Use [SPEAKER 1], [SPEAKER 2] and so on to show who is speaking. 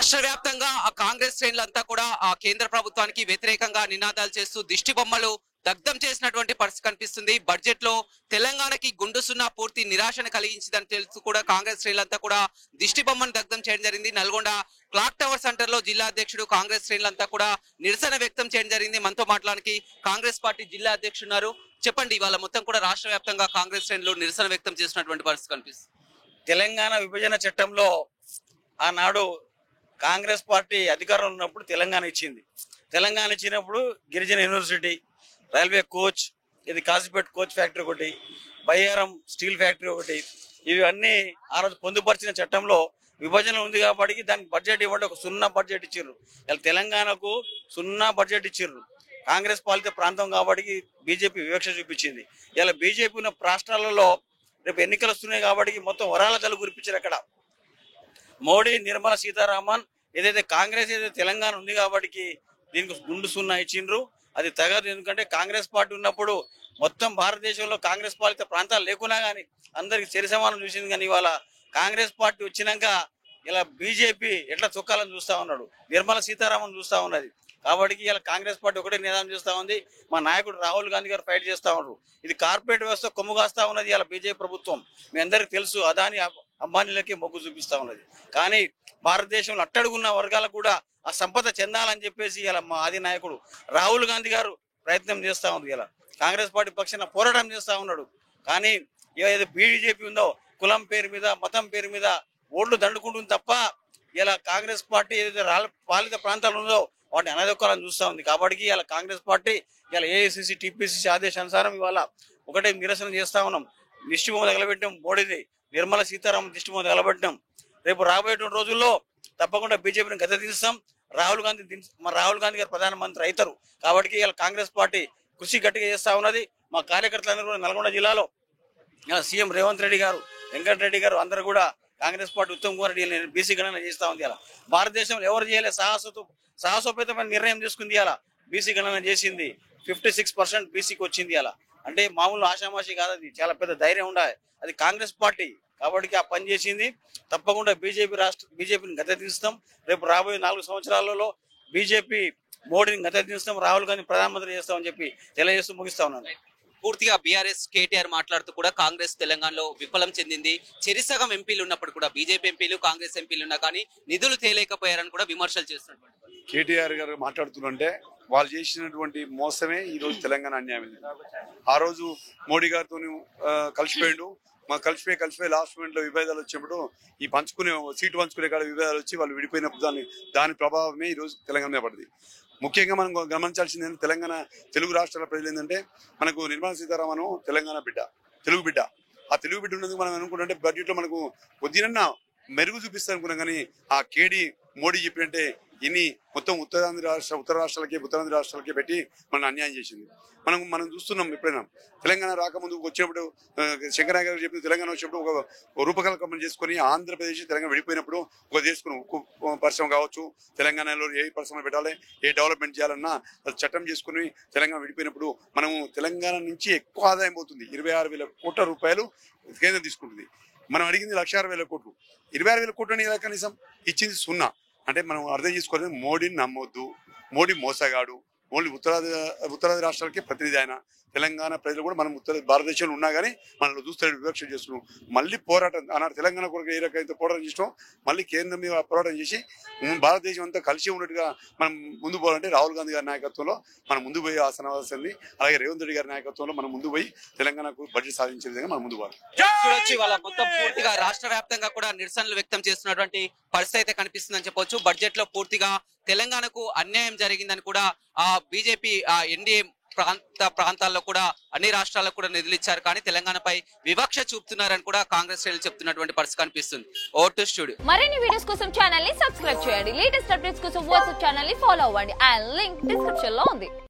[SPEAKER 1] రాష్ట్ర వ్యాప్తంగా ఆ కాంగ్రెస్ శ్రేణులంతా కూడా ఆ కేంద్ర ప్రభుత్వానికి వ్యతిరేకంగా నినాదాలు చేస్తూ దిష్టి బొమ్మలు దగ్ధం చేసినటువంటి పరిస్థితి కనిపిస్తుంది. బడ్జెట్ లో తెలంగాణకి గుండు సున్నా పూర్తి నిరాశను కలిగించిందని తెలుసు కూడా కాంగ్రెస్ శ్రేణులంతా కూడా దిష్టి బొమ్మను దగ్ధం చేయడం జరిగింది. నల్గొండ క్లాక్ టవర్ సెంటర్ లో జిల్లా అధ్యక్షుడు కాంగ్రెస్ శ్రేణులంతా కూడా నిరసన వ్యక్తం చేయడం జరిగింది. మనతో మాట్లాడడానికి కాంగ్రెస్ పార్టీ జిల్లా అధ్యక్షుడు ఉన్నారు. చెప్పండి, ఇవాళ మొత్తం కూడా రాష్ట్ర వ్యాప్తంగా కాంగ్రెస్ శ్రేణులు నిరసన వ్యక్తం చేసినటువంటి పరిస్థితి కనిపిస్తుంది.
[SPEAKER 2] తెలంగాణ విభజన చట్టంలో ఆనాడు కాంగ్రెస్ పార్టీ అధికారంలో ఉన్నప్పుడు తెలంగాణ ఇచ్చింది. తెలంగాణ ఇచ్చినప్పుడు గిరిజన యూనివర్సిటీ, రైల్వే కోచ్, ఇది కాసిపేట్ కోచ్ ఫ్యాక్టరీ ఒకటి, బయ్యారం స్టీల్ ఫ్యాక్టరీ ఒకటి, ఇవన్నీ ఆ రోజు పొందుపరిచిన చట్టంలో విభజన ఉంది కాబట్టి దానికి బడ్జెట్ ఇవ్వండి, ఒక సున్నా బడ్జెట్ ఇచ్చిర్రు. ఇలా తెలంగాణకు సున్నా బడ్జెట్ ఇచ్చిర్రు. కాంగ్రెస్ పాలిత ప్రాంతం కాబట్టి బీజేపీ వివక్ష చూపించింది. ఇలా బీజేపీ ఉన్న రాష్ట్రాలలో రేపు ఎన్నికలు వస్తున్నాయి కాబట్టి మొత్తం వరాల జల్లు కురిపించారు. అక్కడ మోడీ, నిర్మలా సీతారామన్ ఏదైతే కాంగ్రెస్ ఏదైతే తెలంగాణ ఉంది కాబట్టి దీనికి గుండు సున్నా ఇచ్చిండ్రు. అది తగదు. ఎందుకంటే కాంగ్రెస్ పార్టీ ఉన్నప్పుడు మొత్తం భారతదేశంలో కాంగ్రెస్ పాలిత ప్రాంతాలు లేకున్నా కానీ అందరికి సరి సమానం చూసింది. కానీ ఇవాళ కాంగ్రెస్ పార్టీ వచ్చినాక ఇలా బీజేపీ ఎట్లా చొక్కాలని చూస్తా ఉన్నాడు, నిర్మలా సీతారామన్ చూస్తా ఉన్నది. కాబట్టి ఇలా కాంగ్రెస్ పార్టీ ఒకటే నినాదం చేస్తా ఉంది. మా నాయకుడు రాహుల్ గాంధీ గారు ఫైట్ చేస్తా ఉన్నారు. ఇది కార్పొరేట్ వ్యవస్థ కొమ్ము కాస్తా ఉన్నది. ఇలా బీజేపీ ప్రభుత్వం మీ అందరికి తెలుసు, అదాని అంబానీలకి మొగ్గు చూపిస్తా ఉన్నది. కానీ భారతదేశంలో అట్టడుగున్న వర్గాలకు కూడా ఆ సంపద చెందాలని చెప్పేసి ఇలా మా ఆది నాయకుడు రాహుల్ గాంధీ గారు ప్రయత్నం చేస్తా ఉంది. ఇలా కాంగ్రెస్ పార్టీ పక్షాన పోరాటం చేస్తా ఉన్నాడు. కానీ ఏదైతే బీజేపీ ఉందో కులం పేరు మీద, మతం పేరు మీద ఓట్లు దండుకుంటుంది తప్ప ఇలా కాంగ్రెస్ పార్టీ ఏదైతే పాలిత ప్రాంతాలు ఉందో వాటిని అనదొక్కాలని చూస్తా ఉంది. కాబట్టి ఇలా కాంగ్రెస్ పార్టీ ఇలా ఏఐసిసి, టిపిసిసి ఆదేశానుసారం ఇవాళ ఒకటే నిరసన చేస్తా ఉన్నాం. దిష్టి బొమ్మ తగలబెట్టాం మోడీది, నిర్మలా సీతారామన్ దిష్టి బొమ్మ తగలబెట్టాం. రేపు రాబోయే రోజుల్లో తప్పకుండా బీజేపీని గద్దె తీస్తాం. రాహుల్ గాంధీ గారు ప్రధానమంత్రి అవుతారు. కాబట్టి ఇలా కాంగ్రెస్ పార్టీ కృషి గట్టిగా చేస్తా ఉన్నది. మా కార్యకర్తలందరూ కూడా నల్గొండ జిల్లాలో సీఎం రేవంత్ రెడ్డి గారు, వెంకటరెడ్డి గారు అందరూ కూడా కాంగ్రెస్ పార్టీ ఉత్తమ్ కుమార్ రెడ్డి బీసీ గణన చేస్తా ఉంది. ఇలా భారతదేశంలో ఎవరు చేయలే సాహసోపేతమైన నిర్ణయం తీసుకుంది. ఇలా బీసీ గణన చేసింది. 56% బీసీకి వచ్చింది. అలా అంటే మామూలు ఆషామాషి కాదు, అది చాలా పెద్ద ధైర్యం ఉండాలి. అది కాంగ్రెస్ పార్టీ కాబట్టి ఆ పని చేసింది. తప్పకుండా బీజేపీని గద్దె తీస్తాం. రేపు రాబోయే 4 సంవత్సరాలలో బీజేపీ మోడీని గద్దె తీస్తాం, రాహుల్ గాంధీ ప్రధానమంత్రి చేస్తామని చెప్పి తెలియజేస్తూ ముగిస్తా ఉన్నాను.
[SPEAKER 1] పూర్తిగా బీఆర్ఎస్ కేటీఆర్ మాట్లాడుతూ కూడా కాంగ్రెస్ తెలంగాణలో విఫలం చెందింది. చెరిసగం ఎంపీలు ఉన్నప్పుడు కూడా బీజేపీ ఎంపీలు, కాంగ్రెస్ ఎంపీలు ఉన్నా కానీ నిధులు తేలేకపోయారని కూడా విమర్శలు చేస్తున్నటువంటి
[SPEAKER 3] కేటీఆర్ గారు మాట్లాడుతుంటే వాళ్ళు చేసినటువంటి మోసమే ఈ రోజు తెలంగాణ అన్యాయం. ఆ రోజు మోడీ గారితో కలిసిపోయిండు, కలిసిపోయి లాస్ట్ మూమెంట్ లో విభేదాలు వచ్చినప్పుడు ఈ సీటు పంచుకునే కాడ విభేదాలు వచ్చి వాళ్ళు విడిపోయినప్పుడు దాని ప్రభావమే ఈ రోజు తెలంగాణ మీద పడింది. ముఖ్యంగా మనం గమనించాల్సింది ఏంటంటే తెలంగాణ తెలుగు రాష్ట్రాల ప్రజలు ఏంటంటే మనకు నిర్మలా సీతారామన్ తెలంగాణ బిడ్డ, తెలుగు బిడ్డ. ఆ తెలుగు బిడ్డ ఉన్నందుకు మనం అనుకుంటుంటే బడ్జెట్ లో మనకు కొద్దినన్నా మెరుగు చూపిస్తా అనుకున్నాం. కానీ ఆ మోడీ చెప్పినట్టే ఇన్ని మొత్తం ఉత్తరాంధ్ర రాష్ట్రాలకి పెట్టి మనం అన్యాయం చేసింది. మనం చూస్తున్నాం. ఎప్పుడైనా తెలంగాణ రాకముందు వచ్చినప్పుడు శంకరయ్య గారు చెప్పిన తెలంగాణ వచ్చినప్పుడు ఒక రూపకల్పన చేసుకుని ఆంధ్రప్రదేశ్ తెలంగాణ విడిపోయినప్పుడు ఒక చేసుకుని ఉక్కు పరిశ్రమ కావచ్చు, తెలంగాణలో ఏ పరిశ్రమ పెట్టాలి, ఏ డెవలప్మెంట్ చేయాలన్నా చట్టం చేసుకుని తెలంగాణ విడిపోయినప్పుడు మనము తెలంగాణ నుంచి ఎక్కువ ఆదాయం పోతుంది. 26,000 కోట్ల రూపాయలు కేంద్రం తీసుకుంటుంది. మనం అడిగింది 1,60,000 కోట్లు. 26,000 కోట్లని ఇలా కనీసం ఇచ్చింది సున్నా. అంటే మనం అర్థం చేసుకోవాలి, మోడీని నమ్మొద్దు, మోడీ మోసగాడు. ఓన్లీ ఉత్తరాది రాష్ట్రాలకే ప్రతినిధి ఆయన. తెలంగాణ ప్రజలు కూడా మనం భారతదేశంలో ఉన్నా కానీ మనలో చూస్తే వివక్ష చేస్తున్నాం. మళ్ళీ పోరాటం ఆనాడు తెలంగాణ కొరకు ఏ రకమైతే పోరాటం చేసినాం, మళ్ళీ కేంద్రం మీద పోరాటం చేసి భారతదేశం అంతా కలిసి ఉన్నట్టుగా మనం ముందు పోవాలంటే రాహుల్ గాంధీ గారి నాయకత్వంలో మనం ముందు పోయి ఆసనవాసండి, అలాగే రేవంత్ రెడ్డి గారి నాయకత్వంలో మనం ముందు పోయి తెలంగాణకు బడ్జెట్ సాధించే విధంగా మనం ముందు పోవాలి.
[SPEAKER 1] చూడొచ్చు వాళ్ళ మొత్తం పూర్తిగా రాష్ట్ర వ్యాప్తంగా కూడా నిరసనలు వ్యక్తం చేస్తున్నటువంటి పరిస్థితి అయితే కనిపిస్తుందని చెప్పొచ్చు. బడ్జెట్ లో పూర్తిగా తెలంగాణకు అన్యాయం జరిగిందని కూడా ఆ బీజేపీ ఎన్డీఏ ప్రాంతాల్లో కూడా అన్ని రాష్ట్రాలకు కూడా నిధులు ఇచ్చారు, కానీ తెలంగాణపై వివక్ష చూపుతున్నారని కూడా కాంగ్రెస్ శ్రేణులు చెప్తున్నటువంటి పరిస్థితి కనిపిస్తుంది. Over to studio.
[SPEAKER 4] మరిన్ని వీడియోస్ కోసం ఛానల్ ని సబ్స్క్రైబ్ చేయండి. లేటెస్ట్ అప్డేట్స్ కోసం వాట్సాప్ ఛానల్ ని ఫాలో అవ్వండి. ఆ లింక్ డిస్క్రిప్షన్ లో ఉంది.